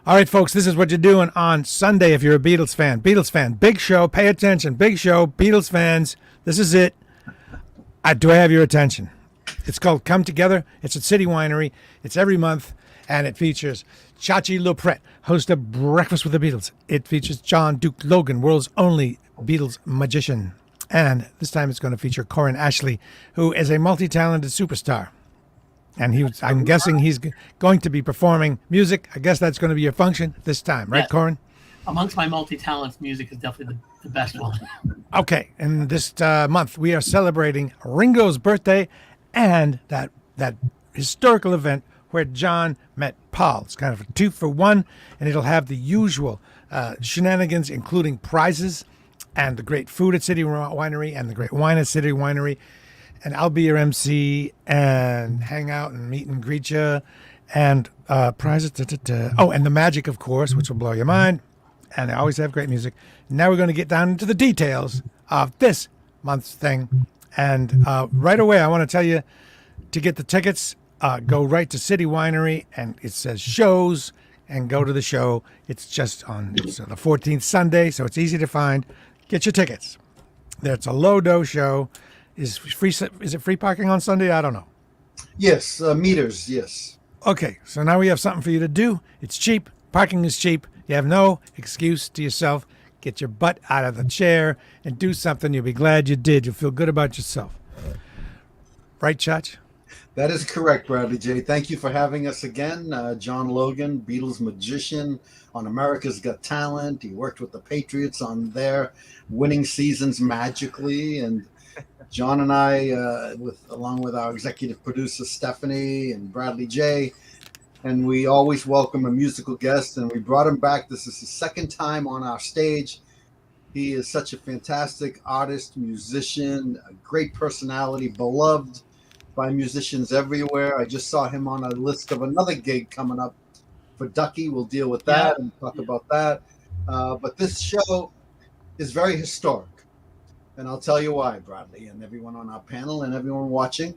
All right, folks, this is what you're doing on Sunday if you're a Beatles fan. Beatles fan, big show, pay attention, big show, Beatles fans. This is it. Do I have your attention? It's called Come Together. It's at City Winery. It's every month, and it features Chachi Lopret, host of Breakfast with the Beatles. It features John Duke Logan, world's only Beatles magician. And this time it's going to feature Corin Ashley, who is a multi-talented superstar. And I'm guessing he's going to be performing music. I guess that's going to be your function this time, right, Yeah. Corin? Amongst my multi-talents, music is definitely the best one. Okay, and this month we are celebrating Ringo's birthday and that historical event where John met Paul. It's kind of a 2-for-1, and it'll have the usual shenanigans, including prizes and the great food at City Winery and the great wine at City Winery. And I'll be your MC and hang out and meet and greet you and prizes. Oh, and the magic, of course, which will blow your mind. And I always have great music. Now we're going to get down into the details of this month's thing. And right away, I want to tell you to get the tickets, go right to City Winery, and it says shows, and go to the show. It's just on the 14th Sunday, so it's easy to find. Get your tickets. It's a low-dose show. Is it free parking on Sunday? I don't know. Yes, meters, yes. Okay, so now we have something for you to do. It's cheap. Parking is cheap. You have no excuse to yourself. Get your butt out of the chair and do something. You'll be glad you did. You'll feel good about yourself. Right, Chach? That is correct, Bradley J. Thank you for having us again. John Logan, Beatles magician on America's Got Talent. He worked with the Patriots on their winning seasons magically. And John and I, along with our executive producer, Stephanie and Bradley J., and we always welcome a musical guest, and we brought him back. This is the second time on our stage. He is such a fantastic artist, musician, a great personality, beloved by musicians everywhere. I just saw him on a list of another gig coming up for Ducky. We'll deal with that and talk about that. But this show is very historic, and I'll tell you why, Bradley, and everyone on our panel and everyone watching.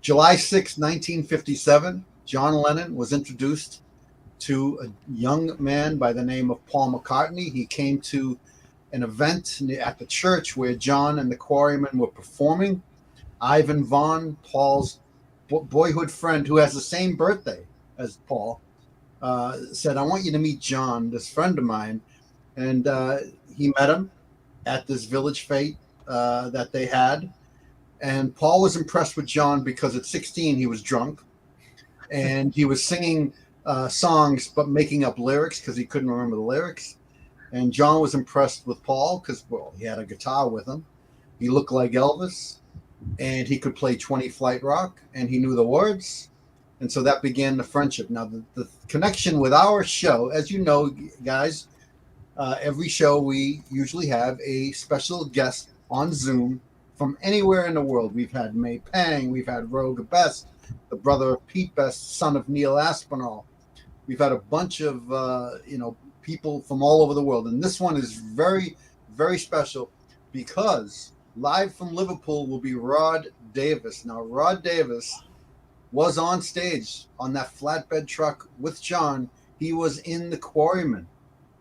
July 6, 1957, John Lennon was introduced to a young man by the name of Paul McCartney. He came to an event at the church where John and the Quarrymen were performing. Ivan Vaughn, Paul's boyhood friend who has the same birthday as Paul, said, I want you to meet John, this friend of mine. And he met him at this village fete that they had. And Paul was impressed with John because at 16 he was drunk. And he was singing songs but making up lyrics because he couldn't remember the lyrics. And John was impressed with Paul because, well, he had a guitar with him. He looked like Elvis, and he could play 20 Flight Rock, and he knew the words. And so that began the friendship. Now, the connection with our show, as you know, guys, every show we usually have a special guest on Zoom from anywhere in the world. We've had May Pang, we've had Rogue Best, the brother of Pete Best, son of Neil Aspinall. We've had a bunch of people from all over the world, and this one is very, very special because live from Liverpool will be Rod Davis. Now, Rod Davis was on stage on that flatbed truck with John. He was in the Quarrymen,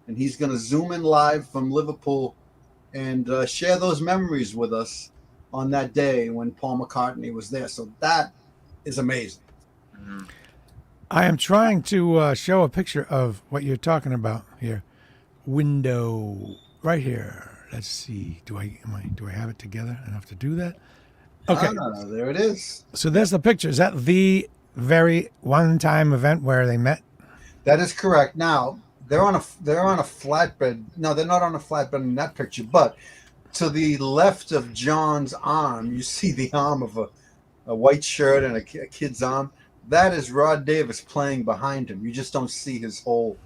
and he's going to zoom in live from Liverpool and share those memories with us on that day when Paul McCartney was there. So that is amazing. I am trying to show a picture of what you're talking about here. Window right here. Let's see. Do I have it together enough to do that? Okay. There it is. So there's the picture. Is that the very one-time event where they met? That is correct. Now they're on a flatbed. No, they're not on a flatbed in that picture. But to the left of John's arm, you see the arm of a white shirt and a kid's arm. That is Rod Davis playing behind him. You just don't see his whole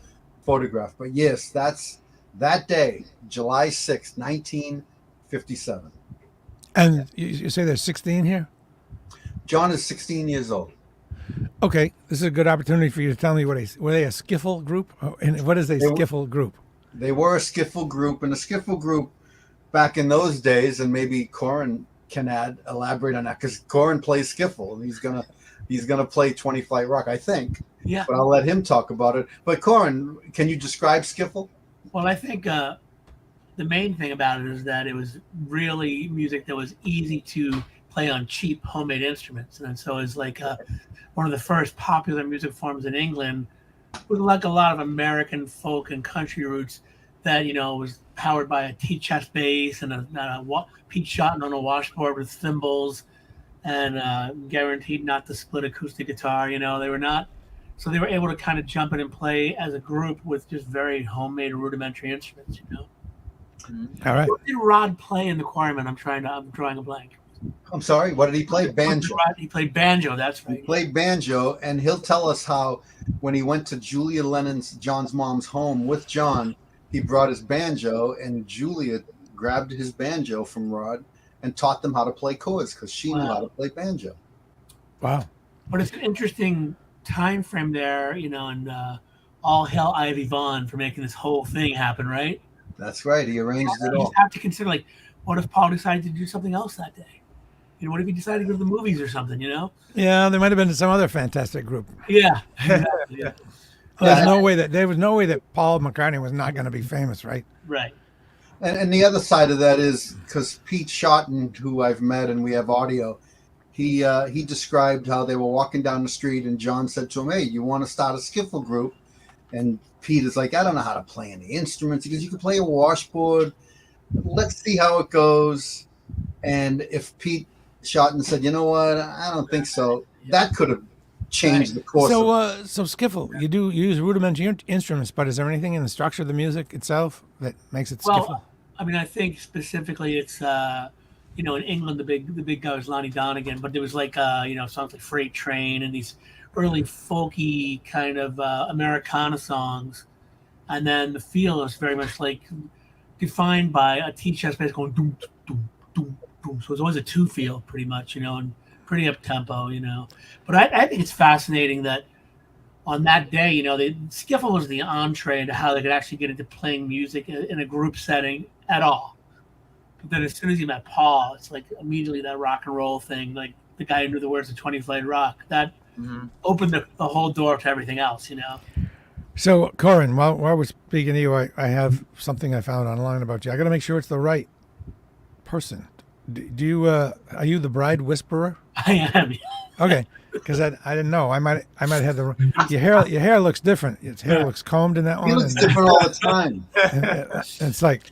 photograph. But yes, that's that day, July 6th, 1957. And you say there's 16 here? John is 16 years old. Okay, this is a good opportunity for you to tell me were they a skiffle group? And what is a skiffle group? They were a skiffle group, and a skiffle group back in those days, and maybe Corin can elaborate on that because Corin plays skiffle, and he's gonna He's going to play 20 Flight Rock, I think. Yeah. But I'll let him talk about it. But Corin, can you describe skiffle? Well, I think the main thing about it is that it was really music that was easy to play on cheap homemade instruments, and so it's like one of the first popular music forms in England, with like a lot of American folk and country roots. That was powered by a T-chest bass and Pete Shotton on a washboard with cymbals, and guaranteed not to split acoustic guitar. They were not, so they were able to kind of jump in and play as a group with just very homemade rudimentary instruments. All right. What did Rod play in the choirman? I'm drawing a blank. I'm sorry, what did he play? Banjo. He played banjo, that's right. He played banjo, and he'll tell us how when he went to Julia John's mom's home with John, he brought his banjo, and Julia grabbed his banjo from Rod and taught them how to play chords because she knew how to play banjo. Wow. But it's an interesting time frame there, and all hail Ivy Vaughn for making this whole thing happen, right? That's right. He arranged it all. You have to consider, like, what if Paul decided to do something else that day? What if he decided to go to the movies or something, Yeah, there might have been some other fantastic group. Yeah. Exactly, yeah. There was no way that Paul McCartney was not going to be famous, right? Right. And the other side of that is because Pete Shotton, who I've met and we have audio, he described how they were walking down the street and John said to him, "Hey, you want to start a skiffle group?" And Pete is like, "I don't know how to play any instruments." He goes, "You can play a washboard. Let's see how it goes." And if Pete Shotton said, "You know what? I don't think so," that could have changed the course. So skiffle, you use rudimentary instruments, but is there anything in the structure of the music itself that makes it skiffle? Well, I mean, I think specifically it's in England the big guy was Lonnie Donegan, but there was like songs like Freight Train and these early folky kind of Americana songs, and then the feel is very much like defined by a T-chest bass going doom doom doom doom. So it's always a two feel pretty much, and pretty up tempo, But I think it's fascinating that on that day, the skiffle was the entree to how they could actually get into playing music in a group setting at all. But then as soon as you met Paul, it's like immediately that rock and roll thing, like the guy who knew the words of 20 Flight Rock, that opened the whole door to everything else, So, Corin, while we're speaking to you, I have something I found online about you. I got to make sure it's the right person. Do you are you the bride whisperer? I am. Okay, because I didn't know. I might have your hair looks different. Your hair looks combed in that one. He looks different all the time. It's like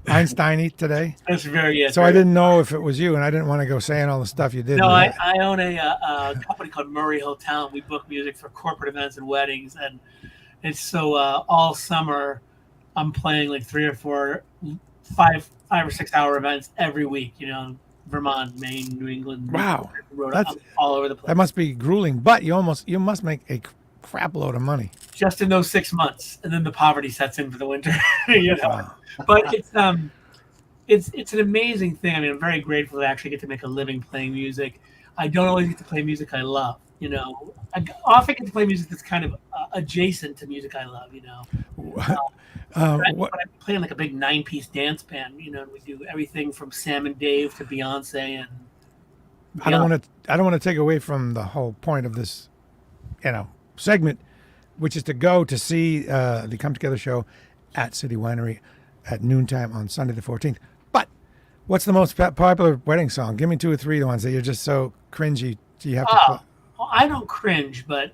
Einstein-y today. That's very So I didn't know if it was you, and I didn't want to go saying all the stuff you did. No, I own a company called Murray Hotel. We book music for corporate events and weddings, and it's so all summer I'm playing like 3 or 4, 5 or 6 hour events every week. Vermont, Maine, New England. Wow, that's all over the place. That must be grueling, but you must make a crap load of money just in those 6 months, and then the poverty sets in for the winter. Wow. But it's an amazing thing. I mean, I'm very grateful to actually get to make a living playing music. I don't always get to play music I love. I often get to play music that's kind of adjacent to music I love. But I play in like a big 9-piece dance band. And we do everything from Sam and Dave to Beyonce and. I don't want to take away from the whole point of this, segment, which is to go to see the Come Together show at City Winery at noontime on Sunday the 14th. But what's the most popular wedding song? Give me 2 or 3 ones that you're just so cringy. Do you have to? Well, I don't cringe, but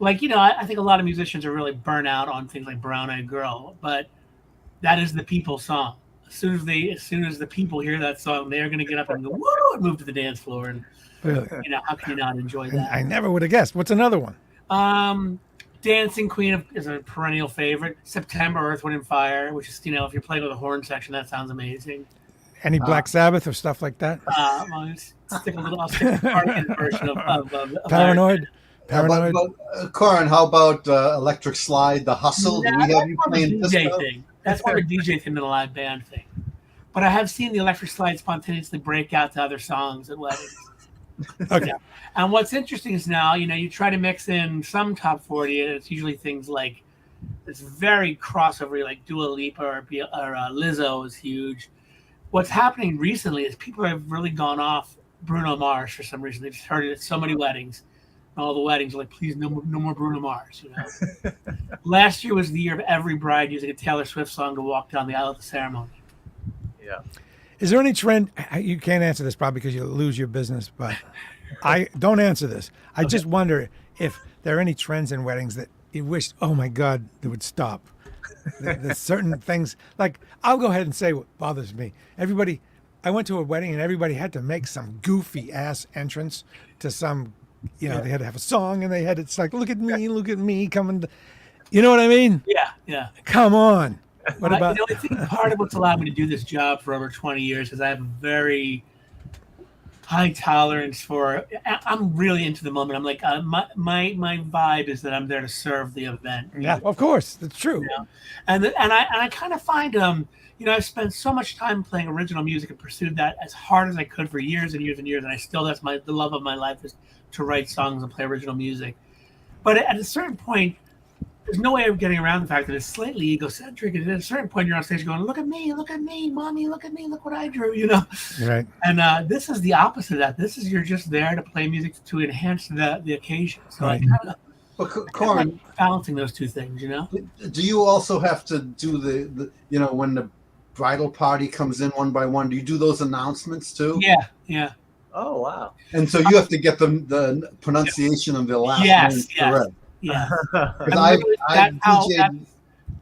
I think a lot of musicians are really burnt out on things like Brown Eyed Girl, but that is the people song. As soon as the people hear that song, they are going to get up and go woo and move to the dance floor. And Really? How can you not enjoy that? I never would have guessed. What's another one? Dancing Queen is a perennial favorite. September, Earth, Wind and Fire, which is if you're playing with a horn section, that sounds amazing. Any Black Sabbath or stuff like that? I'll stick a Parkin version of Paranoid. But, Corin, how about Electric Slide, The Hustle? Do we have you playing this thing? That's more a DJ thing than a live band thing. But I have seen the Electric Slide spontaneously break out to other songs at weddings. Okay. And what's interesting is now, you try to mix in some top 40, and it's usually things like it's very crossover, like Dua Lipa or Lizzo is huge. What's happening recently is people have really gone off Bruno Mars for some reason. They've just heard it at so many weddings. All the weddings, like, please, no more Bruno Mars. Last year was the year of every bride using a Taylor Swift song to walk down the aisle at the ceremony. Yeah. Is there any trend? You can't answer this probably because you'll lose your business, but I don't answer this. I just wonder if there are any trends in weddings that you wish, oh my God, they would stop. There's certain things, like, I'll go ahead and say what bothers me. I went to a wedding and everybody had to make some goofy ass entrance to some, they had to have a song and it's like, look at me coming. You know what I mean? Yeah. Come on. What about? I think part of what's allowed me to do this job for over 20 years is I have a very high tolerance for. I'm really into the moment. I'm like, my vibe is that I'm there to serve the event. Yeah, of course, that's true. And I kind of find I've spent so much time playing original music and pursued that as hard as I could for years and years and years, and I still the love of my life is to write songs and play original music. But at a certain point, there's no way of getting around the fact that it's slightly egocentric. And at a certain point, you're on stage going, look at me, mommy, look at me, look what I drew, Right. And this is the opposite of that. This is you're just there to play music to enhance the occasion. So Right. But Corin, like balancing those two things, do you also have to do the when the bridal party comes in one by one, do you do those announcements too? Yeah. Oh, wow. And so you have to get the pronunciation of the last name correct. Yeah. Because I've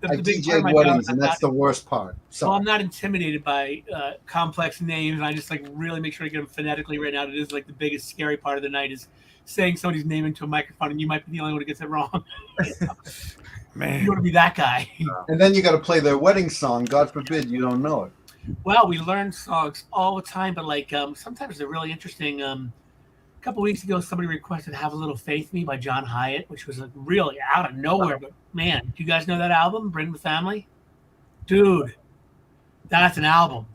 DJ'd weddings, and that's the worst part. So I'm not intimidated by complex names. I just really make sure I get them phonetically right now. It is like the biggest scary part of the night is saying somebody's name into a microphone, and you might be the only one who gets it wrong. Man, you want to be that guy. And then you got to play their wedding song. God forbid you don't know it. Well, we learn songs all the time, but sometimes they're really interesting. A couple weeks ago, somebody requested "Have a Little Faith in Me" by John Hyatt, which was really out of nowhere. But man, do you guys know that album, Bring the Family? Dude, that's an album.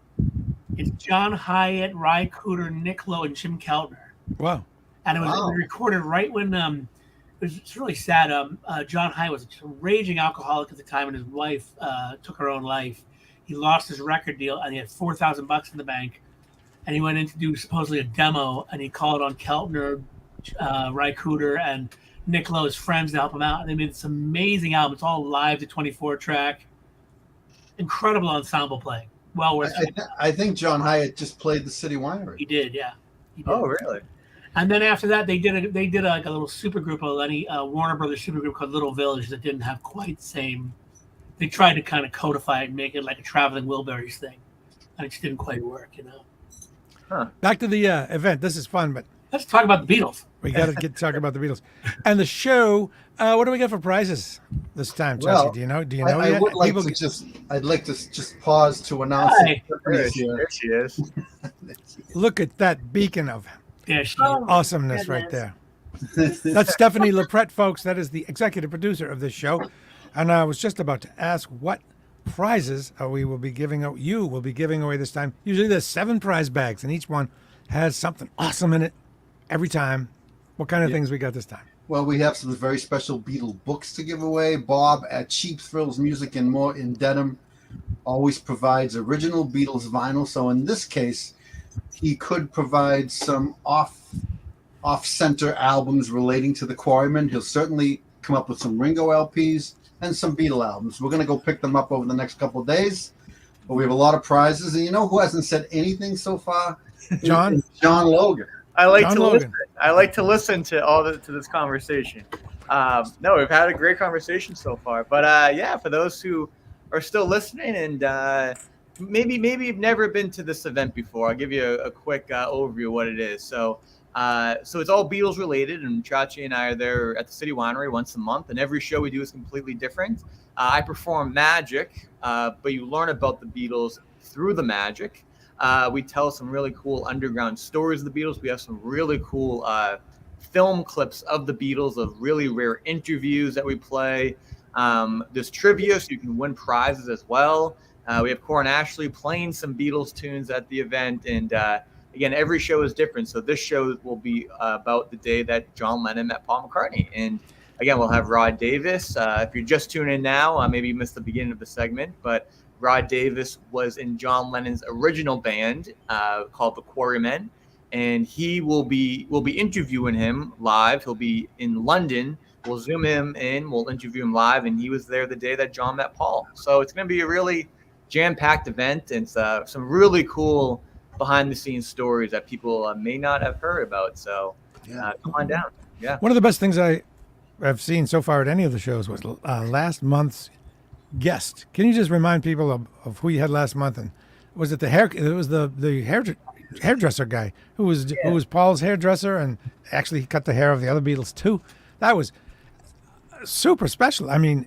It's John Hyatt, Ry Cooder, Nick Lowe, and Jim Keltner. wow. And it was recorded right when it's really sad. John Hyatt was a raging alcoholic at the time, and his wife took her own life. He lost his record deal, and he had $4,000 in the bank. And he went in to do supposedly a demo, and he called on Keltner, Ry Cooder, and Nick Lowe's friends to help him out. And they made this amazing album. It's all live to 24-track. Incredible ensemble playing. Well worth it. I think John Hyatt just played the City Winery. He did, yeah. He did. Oh, really? And then after that, they did like a little super group, Warner Brothers super group called Little Village that didn't have quite the same. They tried to kind of codify it and make it like a Traveling Wilburys thing, and it just didn't quite work, Huh. Back to the event. This is fun, but Let's talk about the Beatles. we got to get talking about the Beatles and the show. What do we got for prizes this time, Chachi? Well, Do you know I yet? would like People I'd like to just pause to announce Hi. There she is. look at that beacon of Yeah, she awesomeness right there. That's Stephanie LaPrette, folks. That is the executive producer of this show. And I was just about to ask what prizes you will be giving away this time. Usually there's 7 prize bags, and each one has something awesome in it every time. What kind of things we got this time? Well, we have some very special Beatle books to give away. Bob at Cheap Thrills Music and More in Dedham always provides original Beatles vinyl. So in this case, he could provide some off-center albums relating to the Quarrymen. He'll certainly come up with some Ringo LPs and some Beatle albums. We're going to go pick them up over the next couple of days. But we have a lot of prizes. And you know who hasn't said anything so far? John? John Logan. I like John to Logan. listen. I like to listen to this conversation. No, we've had a great conversation so far. But yeah, for those who are still listening and maybe you've never been to this event before, I'll give you a quick overview of what it is. So it's all Beatles related, and Chachi and I are there at the City Winery once a month, and every show we do is completely different. I perform magic, but you learn about the Beatles through the magic. We tell some really cool underground stories of the Beatles. We have some really cool film clips of the Beatles, of really rare interviews that we play. There's trivia, so you can win prizes as well. We have Corin Ashley playing some Beatles tunes at the event, and again, every show is different. So this show will be about the day that John Lennon met Paul McCartney. And again, we'll have Rod Davis. If you're just tuning in now, maybe you missed the beginning of the segment, but Rod Davis was in John Lennon's original band called the Quarrymen. and we'll be interviewing him live. He'll be in London. We'll Zoom him in. We'll interview him live, and he was there the day that John met Paul. So it's going to be a really jam-packed event, and some really cool behind-the-scenes stories that people may not have heard about. So come on down. Yeah. One of the best things I've seen so far at any of the shows was last month's guest. Can you just remind people of who you had last month? And was it the hairdresser guy who was Paul's hairdresser, and actually he cut the hair of the other Beatles too? That was super special. I mean,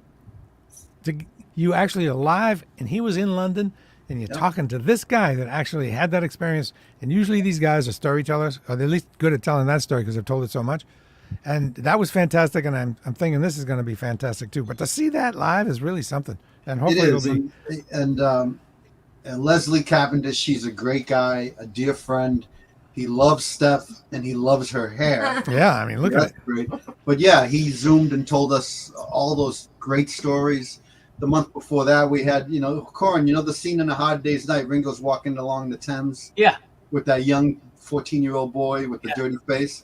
you actually are live, and he was in London, and you're talking to this guy that actually had that experience. And usually these guys are storytellers, or they're at least good at telling that story because they've told it so much. And that was fantastic, and I'm thinking this is going to be fantastic too. But to see that live is really something, and hopefully it'll be. And Leslie Cavendish, she's a great guy, a dear friend. He loves Steph, and he loves her hair. Yeah, I mean, look at it. Great. But yeah, he zoomed and told us all those great stories. The month before that, we had, Corin, the scene in A Hard Day's Night, Ringo's walking along the Thames. Yeah. With that young 14-year-old boy with the dirty face.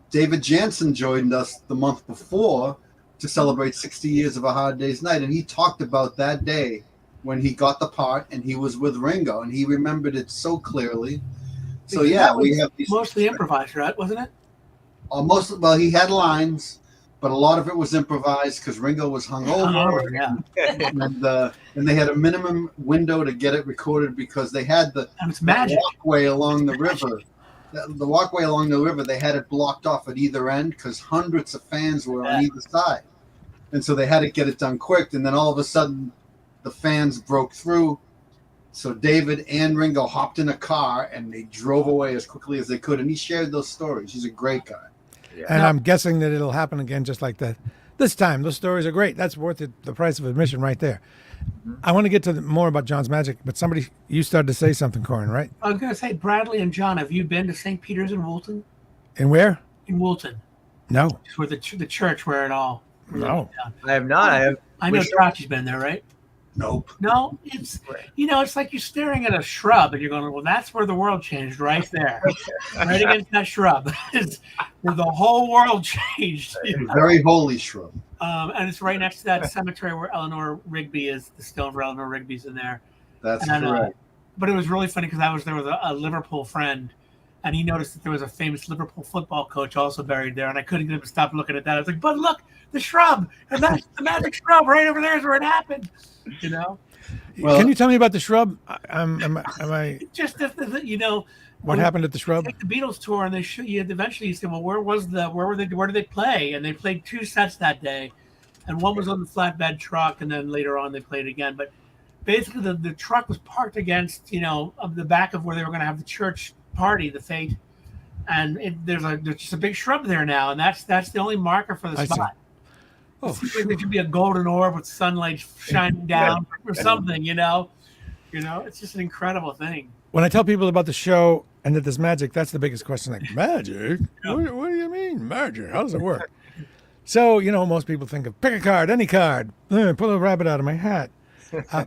David Jansen joined us the month before to celebrate 60 years of A Hard Day's Night, and he talked about that day when he got the part and he was with Ringo, and he remembered it so clearly. So yeah, we have these mostly improvised, right? Wasn't it? Well, he had lines, but a lot of it was improvised because Ringo was hungover. And they had a minimum window to get it recorded because they had the walkway along the river. The walkway along the river, they had it blocked off at either end because hundreds of fans were on either side. And so they had to get it done quick. And then all of a sudden, the fans broke through. So David and Ringo hopped in a car and they drove away as quickly as they could. And he shared those stories. He's a great guy. Yeah. And I'm guessing that it'll happen again just like that. This time, those stories are great. That's worth the price of admission right there. I want to get to more about John's magic, but you started to say something, Corin, right? I was going to say, Bradley and John, have you been to St. Peter's in Woolton? In where? In Woolton. No. It's where the church where it all. No. I have not. I know Chachi's been there, right? Nope. No, it's it's like you're staring at a shrub and you're going, well, that's where the world changed, right there, right against that shrub, is where the whole world changed. Very holy shrub. And it's right next to that cemetery where Eleanor Rigby is. The stone for Eleanor Rigby's in there. That's correct. But it was really funny because I was there with a Liverpool friend, and he noticed that there was a famous Liverpool football coach also buried there, and I couldn't get him to stop looking at that. I was like, but look, the shrub, and that's the magic shrub right over there is where it happened. Well, can you tell me about the shrub? Am I just what happened at the shrub? Take the Beatles tour, and they show you. Eventually, you say, "Well, where did they play?" And they played 2 sets that day, and one was on the flatbed truck, and then later on they played again. But basically, the truck was parked against of the back of where they were going to have the church party, the fete, and there's just a big shrub there now, and that's the only marker for the spot. Oh, it seems like there should be a golden orb with sunlight shining down or something, it's just an incredible thing. When I tell people about the show and that there's magic, that's the biggest question. Like, magic? What do you mean, magic? How does it work? So, most people think of pick a card, any card, pull a rabbit out of my hat.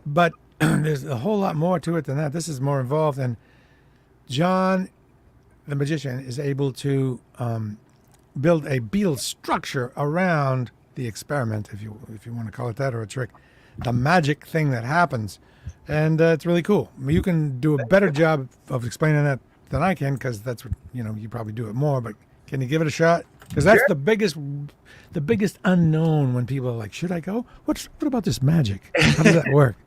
But there's a whole lot more to it than that. This is more involved. And John, the magician, is able to build a Beatles structure around the experiment, if you want to call it that, or a trick, the magic thing that happens. And it's really cool. You can do a better job of explaining that than I can, because that's what, you probably do it more, but can you give it a shot? Because that's the biggest unknown when people are like, should I go? What about this magic? How does that work?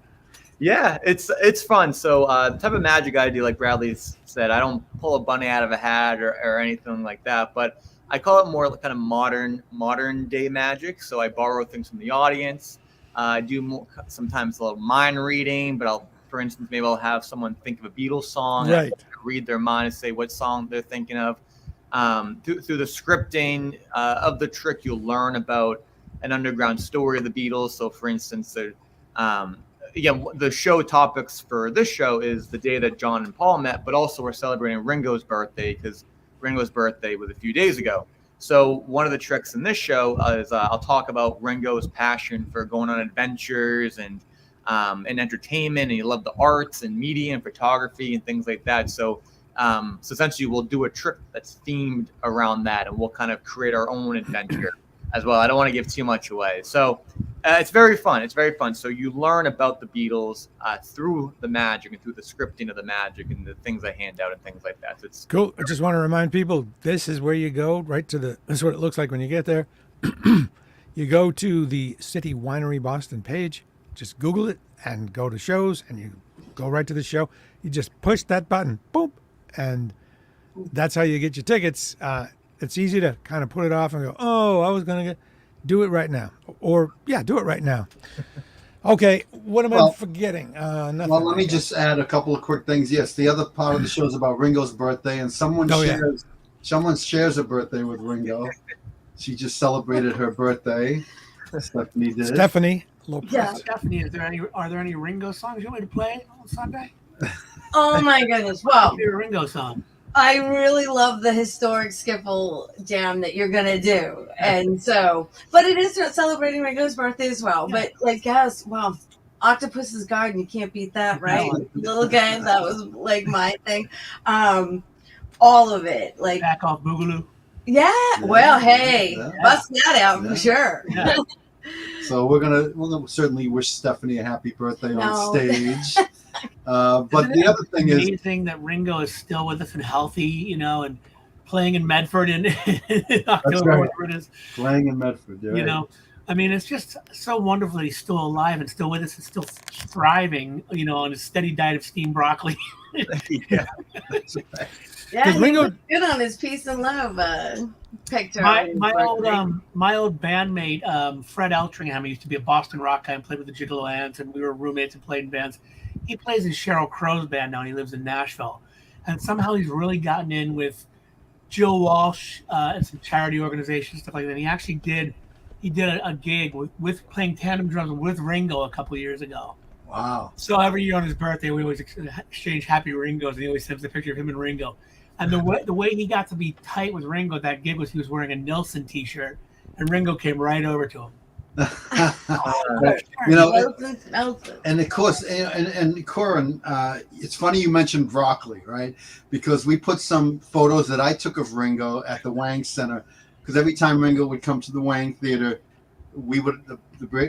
Yeah, it's fun. So the type of magic I do, like Bradley said, I don't pull a bunny out of a hat or anything like that, but I call it more kind of modern day magic. So I borrow things from the audience. I do sometimes a little mind reading, but for instance, maybe I'll have someone think of a Beatles song, right, and read their mind and say what song they're thinking of. Through the scripting of the trick, you'll learn about an underground story of the Beatles. So for instance, the show topics for this show is the day that John and Paul met, but also we're celebrating Ringo's birthday because Ringo's birthday was a few days ago. So one of the tricks in this show is I'll talk about Ringo's passion for going on adventures and entertainment, and he loved the arts and media and photography and things like that. So So essentially, we'll do a trip that's themed around that, and we'll kind of create our own adventure as well. I don't want to give too much away. So it's very fun. It's very fun. So you learn about the Beatles through the magic and through the scripting of the magic and the things I hand out and things like that. So it's Cool. I just want to remind people this is where you go, right to the. This is what it looks like when you get there. You go to the City Winery Boston page, just Google it and go to shows, and you go right to the show. You just push that button, boom, and that's how you get your tickets. It's easy to kind of put it off and go, oh, I was going to do it right now. Or, yeah, do it right now. Okay, what am I forgetting? Nothing. Well, let me just add a couple of quick things. Yes, the other part of the show is about Ringo's birthday, and someone shares a birthday with Ringo. She just celebrated her birthday. Stephanie did. Stephanie Lopez. Yeah, Stephanie, are there any Ringo songs you want me to play on Sunday? Oh my goodness! Well, Your Ringo song. I really love the historic skiffle jam that you're gonna do, and so, but it is celebrating Ringo's birthday as well. But like, yes, well, Octopus's Garden, you can't beat that, right? Little game, that was like my thing. All of it, like Back Off Boogaloo. yeah. Well, hey, bust that out for sure. Yeah. So we're gonna certainly wish Stephanie a happy birthday on stage. But the other thing is amazing that Ringo is still with us and healthy, and playing in Medford in October. Whatever it is. Playing in Medford, right. I mean, it's just so wonderful that he's still alive and still with us and still thriving, on a steady diet of steamed broccoli. Yeah, that's right. Yeah, he Ringo was good on his peace and love picture. My old bandmate, Fred Eltringham, he used to be a Boston rock guy and played with the Gigolo Ants, and we were roommates and played in bands. He plays in Sheryl Crow's band now, and he lives in Nashville. And somehow he's really gotten in with Jill Walsh and some charity organizations, stuff like that. And he actually did a gig with playing tandem drums with Ringo a couple of years ago. Wow. So every year on his birthday, we always exchange happy Ringos, and he always sends a picture of him and Ringo. And the way he got to be tight with Ringo at that gig was he was wearing a Nilsson t-shirt, and Ringo came right over to him. And of course, and Corin, it's funny you mentioned broccoli, right? Because we put some photos that I took of Ringo at the Wang Center, because every time Ringo would come to the Wang Theater,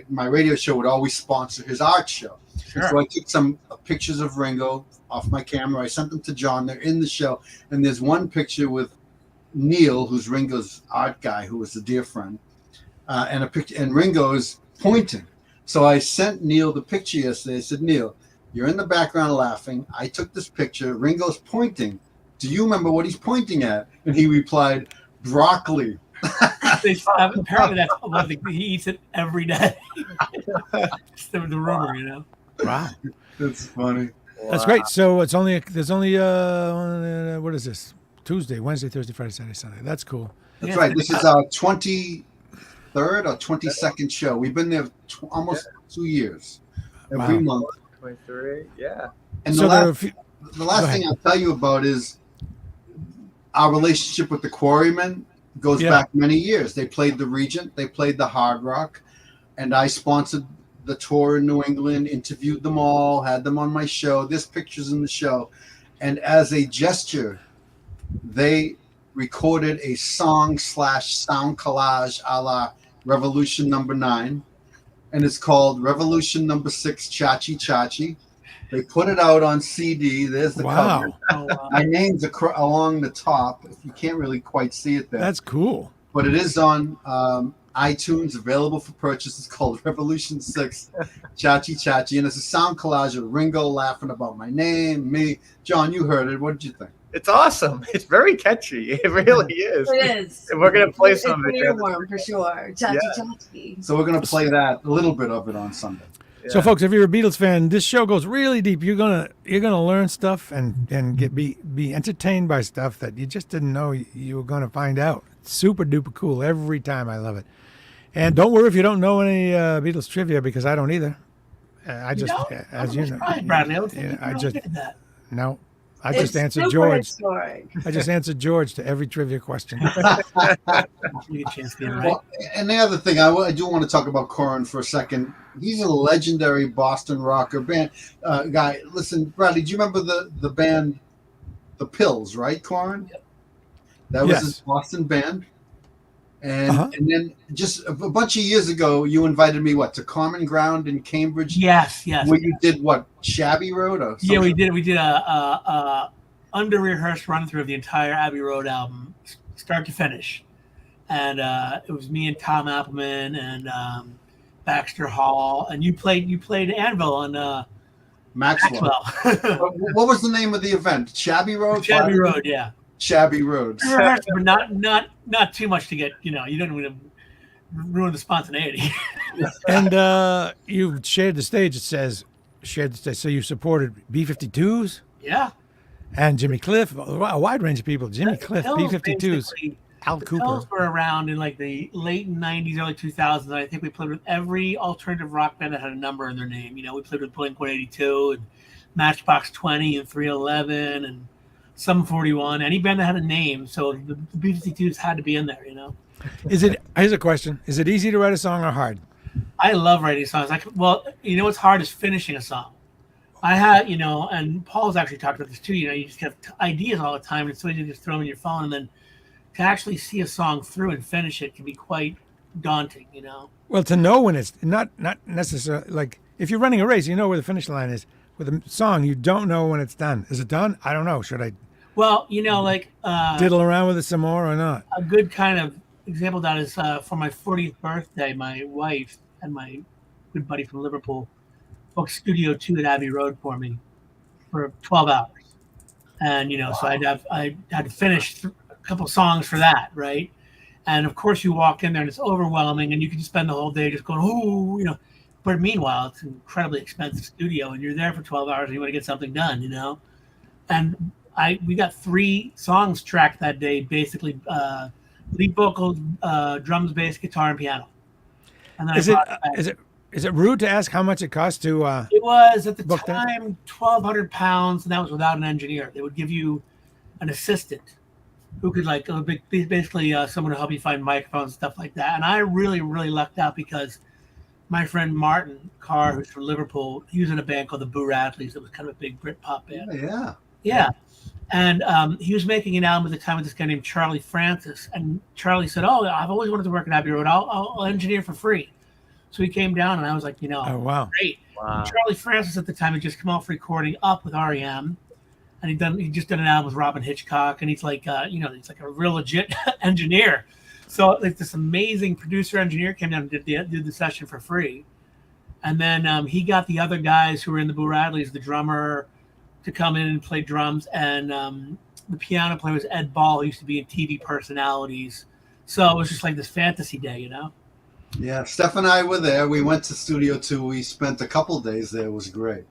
my radio show would always sponsor his art show. Sure. So I took some pictures of Ringo off my camera. I sent them to John. They're in the show, and there's one picture with Neil, who's Ringo's art guy, who was a dear friend. And a picture, and Ringo's pointing. So I sent Neil the picture yesterday. I said, Neil, you're in the background laughing. I took this picture. Ringo's pointing. Do you remember what he's pointing at? And he replied, broccoli. Apparently that's one thing. He eats it every day. It's the rumor, Wow. That's funny. That's great. So there's only what is this? Tuesday, Wednesday, Thursday, Friday, Saturday, Sunday. That's cool. That's right. This is our 23rd or 22nd show. We've been there almost 2 years. Every month. 23, yeah. And so the last thing I'll tell you about is our relationship with the Quarrymen goes back many years. They played the Regent, they played the Hard Rock, and I sponsored the tour in New England, interviewed them all, had them on my show. There's pictures in the show. And as a gesture, they recorded a song/sound collage a la Revolution Number 9, and it's called Revolution Number 6 Chachi Chachi. They put it out on CD. There's the cover. My name's along the top. You can't really quite see it there. That's cool. But it is on iTunes, available for purchase. It's called Revolution 6 Chachi Chachi, and it's a sound collage of Ringo laughing about my name, me. John, you heard it. What did you think? It's awesome. It's very catchy. It really is. It is. And we're going to play some of it. Warm for sure. Chachi Chachi. So we're going to play that, a little bit of it on Sunday. Yeah. So, folks, if you're a Beatles fan, this show goes really deep. You're gonna learn stuff and be entertained by stuff that you just didn't know you were gonna find out. It's super duper cool every time. I love it. And don't worry if you don't know any Beatles trivia, because I don't either. I just answered George. I just answered George to every trivia question. Well, and the other thing, I do want to talk about Corin for a second. He's a legendary Boston rocker band guy. Listen, Bradley, do you remember the band the Pills, right, Corin? That was Yes. his Boston band. And Uh-huh. and then just a bunch of years ago, you invited me to Common Ground in Cambridge, Yes, where you did what, Shabby Road or something? Yeah, we did. We did a under rehearsed run through of the entire Abbey Road album, start to finish, and it was me and Tom Appleman and Baxter Hall, and you played Anvil on Maxwell. Maxwell. What was the name of the event? Shabby Road. Shabby Road, yeah. Shabby Road. But not too much to get, you don't want to ruin the spontaneity. And you shared the stage. It says shared the stage. So you supported B-52s Yeah. and Jimmy Cliff, a wide range of people. Jimmy The Cliff, Pills B-52s, basically- Al The Cooper. Pills were around in like the late 90s, early 2000s. And I think we played with every alternative rock band that had a number in their name. We played with Blink-182 and Matchbox 20 and 311 and Sum 41. Any band that had a name. So the B-52s had to be in there, Here's a question. Is it easy to write a song or hard? I love writing songs. What's hard is finishing a song. I had, and Paul's actually talked about this too. You just have ideas all the time, and it's so easy to just throw them in your phone, and then to actually see a song through and finish it can be quite daunting. Well, to know when it's not necessarily like if you're running a race, you know where the finish line is. With a song, you don't know when it's done. Is it done? I don't know. Should I Well, diddle around with it some more or not? a good kind of example of that is for my 40th birthday, my wife and my good buddy from Liverpool booked Studio 2 at Abbey Road for me for 12 hours. And, so I had to finish a couple songs for that, right? And, of course, you walk in there and it's overwhelming and you can just spend the whole day just going, oh, But meanwhile, it's an incredibly expensive studio and you're there for 12 hours and you want to get something done, And we got 3 songs tracked that day, basically lead vocals, drums, bass, guitar, and piano. And then is it rude to ask how much it costs to? It was at the book that? time £1,200, and that was without an engineer. They would give you an assistant who could basically someone to help you find microphones and stuff like that. And I really, really lucked out because my friend Martin Carr, who's from Liverpool, he was in a band called the Boo Radleys. That was kind of a big Britpop band. Yeah. And he was making an album at the time with this guy named Charlie Francis. And Charlie said, "Oh, I've always wanted to work at Abbey Road. I'll engineer for free." So he came down, and I was like, Oh wow, great. Wow. Charlie Francis at the time had just come off recording Up with REM, and he just done an album with Robin Hitchcock, and he's like, he's like a real legit engineer. So like this amazing producer engineer came down and did the session for free, and then he got the other guys who were in the Boo Radleys, the drummer, to come in and play drums, and the piano player was Ed Ball, who used to be in TV personalities. So it was just like this fantasy day, Yeah, Steph and I were there. We went to Studio 2. We spent a couple days there. It was great.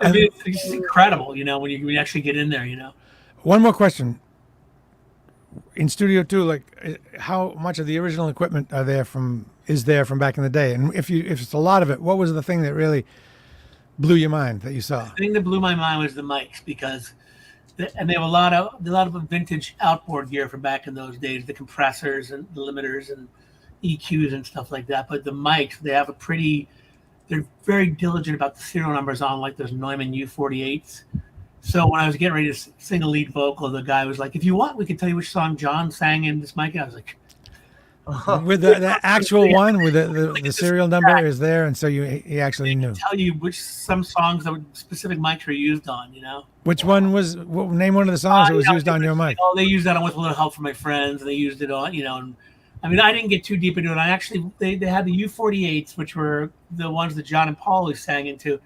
I mean, it's just incredible, when you actually get in there, One more question. In Studio 2, like how much of the original equipment is there from back in the day? And if it's a lot of it, what was the thing that really blew your mind that you saw? The thing that blew my mind was the mics because and they have a lot of vintage outboard gear from back in those days, the compressors and the limiters and EQs and stuff like that. But the mics, they're very diligent about the serial numbers on like those Neumann U48s. So when I was getting ready to sing a lead vocal, the guy was like, "If you want, we can tell you which song John sang in this mic." And I was like, With the actual one with the serial number is there, and so he actually knew. tell you some songs that specific mics were used on, Which one was? Name one of the songs that was used on your mic. Oh, they used that on With a Little Help from My Friends. They used it on, And, I mean, I didn't get too deep into it. I actually, they had the U48s, which were the ones that John and Paul always sang into.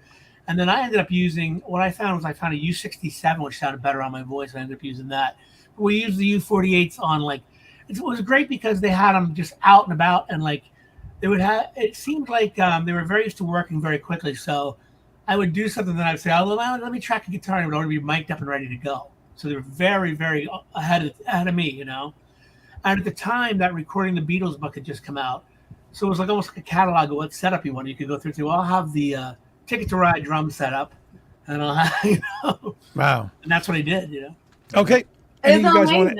And then I ended up using, what I found a U67, which sounded better on my voice. I ended up using that. But we used the U48s on it was great because they had them just out and about, and they would have. It seemed like they were very used to working very quickly. So I would do something that I'd say, "Oh, let me track a guitar," and it would already be mic'd up and ready to go. So they were very, very ahead of me, And at the time, that Recording the Beatles book had just come out, so it was almost like a catalog of what setup you wanted. You could go through. Well, I'll have the Ticket to Ride drum setup, and I'll have, Wow. And that's what I did, Okay. It's amazing.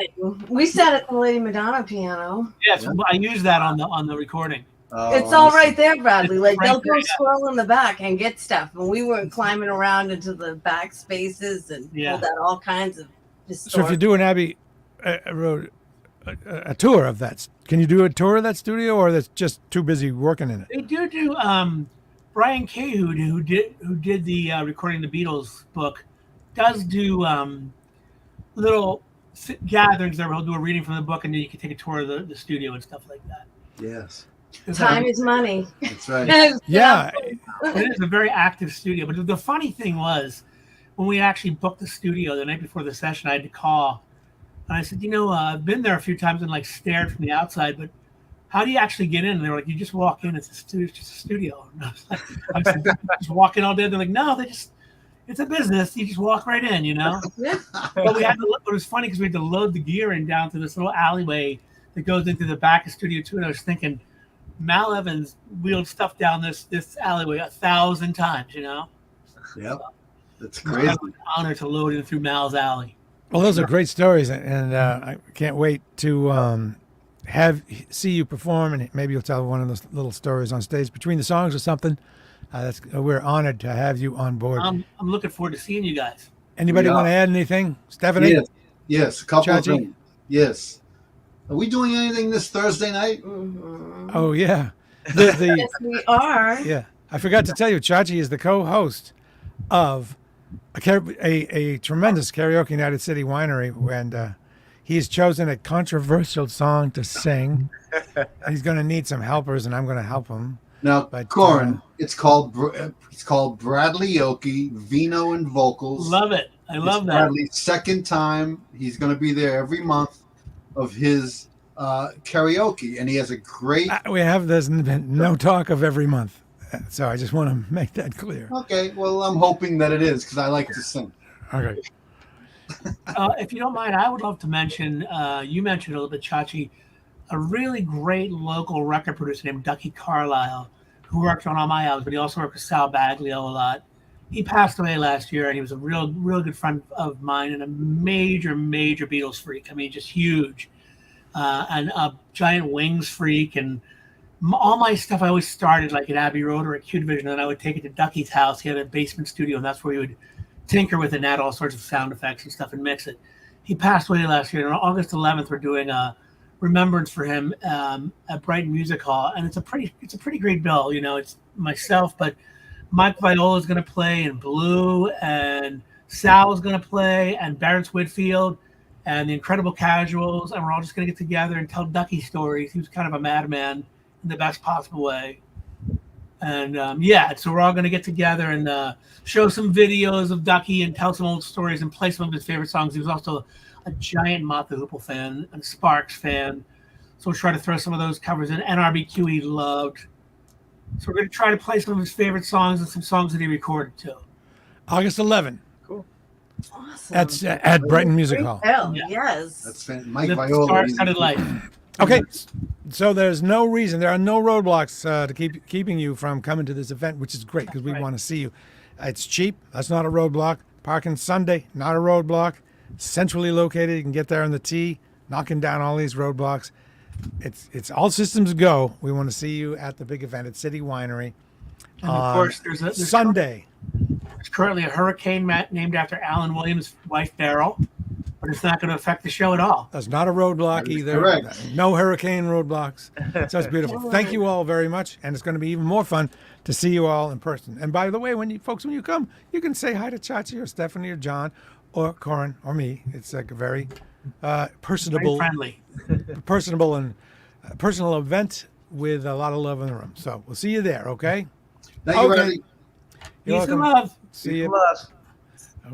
We sat at the Lady Madonna piano. Yes, I used that on the recording. It's all right there, Bradley. Like Right they'll go there, yeah. scroll in the back and get stuff, and we were climbing around into the back spaces and Yeah. pulled out all kinds of So if historic. you do an Abbey a tour of that, can you do a tour of that studio, or that's just too busy working in it? They do. Brian Cahood, who did the recording the Beatles book, does do little gatherings there where he'll do a reading from the book, and then you can take a tour of the studio and stuff like that. Yes, Time is money. that's right. Yeah, It is a very active studio. But the funny thing was, when we actually booked the studio the night before the session, I had to call, and I said, I've been there a few times and like stared from the outside, but how do you actually get in? And they were like, you just walk in. It's just a studio. And I was like, just walk in all day. They're like, no, it's a business. You just walk right in, But we had to. It was funny because we had to load the gear in down to this little alleyway that goes into the back of Studio 2. And I was thinking, Mal Evans wheeled stuff down this alleyway 1,000 times, Yep, that's It's crazy. kind of an honor to load in through Mal's alley. well, those are great stories, and I can't wait to see you perform, and maybe you'll tell one of those little stories on stage between the songs or something. We're honored to have you on board. I'm looking forward to seeing you guys. Anybody Yeah. want to add anything, Stephanie? Yes, a couple of Chachi? things. Yes. Are we doing anything this Thursday night? Mhm. Oh yeah, Yes, we are. yeah. I forgot to tell you, Chachi is the co-host of a tremendous karaoke night at City Winery, and he's chosen a controversial song to sing. He's going to need some helpers, and I'm going to help him. Now, But, Corin, it's called Bradley Oakey, Vino and Vocals. Love it. I love It's that. Bradley's second time. He's going to be there every month of his karaoke, and he has a great. There's been no talk of every month, so I just want to make that clear. Okay, well, I'm hoping that it is because I like to sing. Okay. If you don't mind, I would love to mention, you mentioned a little bit, Chachi, a really great local record producer named Ducky Carlisle, who worked on all my albums, but he also worked with Sal Baglio a lot. He passed away last year, and he was a real good friend of mine and a major Beatles freak. I mean, just huge. And a giant Wings freak. And all my stuff I always started like at Abbey Road or at Q Division, and then I would take it to Ducky's house. He had a basement studio, and that's where he would tinker with it and add all sorts of sound effects and stuff and mix it. He passed away last year, and on August 11th, we're doing a remembrance for him at Brighton Music Hall, and it's a pretty great bill. It's myself, but Mike Viola is going to play, and Blue, and Sal is going to play, and Barrett's Whitfield, and the Incredible Casuals, and we're all just going to get together and tell Ducky stories. He was kind of a madman in the best possible way. And so we're all going to get together and show some videos of Ducky and tell some old stories and play some of his favorite songs. He was also a giant Mott the Hoople fan and Sparks fan. So we'll try to throw some of those covers in. NRBQ he loved. So we're going to try to play some of his favorite songs and some songs that he recorded too. August 11th. Awesome. That's at Brighton Music Great Hall. bill. Yeah. Yes. That's Mike The Viola. star-studded life. Okay, so there are no roadblocks to keeping you from coming to this event, which is great because we Right. want to see you. It's cheap. That's not a roadblock. Parking Sunday, not a roadblock. Centrally located. You can get there on the T, knocking down all these roadblocks. It's all systems go. We want to see you at the big event at City Winery And on of course, there's Sunday. There's currently a hurricane named after Alan Williams' wife, Beryl, but it's not going to affect the show at all. That's not a roadblock That is either. correct. No hurricane roadblocks. So it's beautiful. Thank you all very much, and it's going to be even more fun to see you all in person. And by the way, when you come, you can say hi to Chachi or Stephanie or John or Corin or me. It's like a very Very personable friendly. personal event with a lot of love in the room. So we'll see you there. Okay. Thank you, Okay. Bradley. You're Peace and welcome. love. See you. Love.